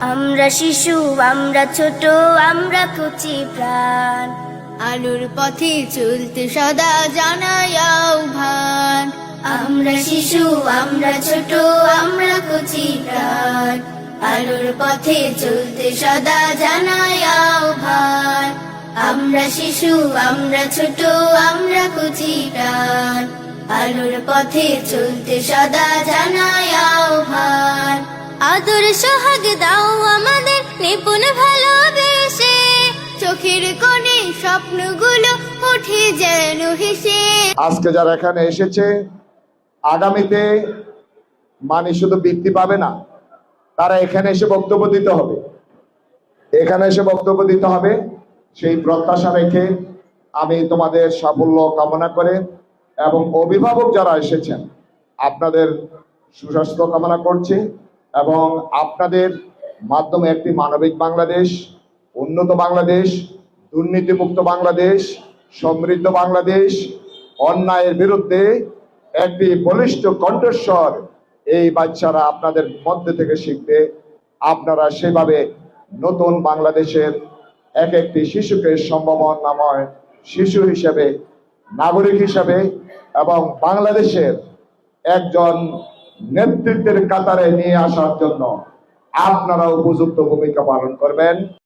আমরা শিশু, আমরা ছোট, আমরা কচি প্রাণ, আলোর পথে চলতে সদা জানাই আহ্বান। আমরা শিশু, আমরা ছোট, আমরা কচি প্রাণ, আলোর পথে চলতে সদা জানাই আহ্বান। আমরা শিশু, আমরা ছোট, আমরা কচি প্রাণ, আলোর পথে চলতে সদা জানাই আহ্বান। আদর সোহাগ দাও আমাদের নিপুণ ভালোবেসে, চোখের কোণে স্বপ্নগুলো উঠে যেন হেসে। আজকে যারা এখানে এসেছে, আগামীতে মানে শুধু বৃত্তি পাবে না, তারা এখানে এসে বক্তব্য দিতে হবে। এখানে এসে বক্তব্য দিতে হবে, সেই প্রত্যাশা রেখে আমি তোমাদের সাফল্য কামনা করে এবং অভিভাবক যারা এসেছেন আপনাদের সুস্বাস্থ্য কামনা করছি এবং আপনাদের মাধ্যমে একটি মানবিক বাংলাদেশ, উন্নত বাংলাদেশ, দুর্নীতিমুক্ত বাংলাদেশ, সমৃদ্ধ বাংলাদেশ, অন্যায়ের বিরুদ্ধে একটি বলিষ্ঠ কণ্ঠস্বর এই বাচ্চারা আপনাদের মধ্যে থেকে শিখবে। আপনারা সেভাবে নতুন বাংলাদেশের এক একটি শিশুকে সম্ভাবনাময় শিশু হিসেবে, নাগরিক হিসেবে এবং বাংলাদেশের একজন নেতৃত্বের কাতারে নিয়ে আসার জন্য আপনারা উপযুক্ত ভূমিকা পালন করবেন।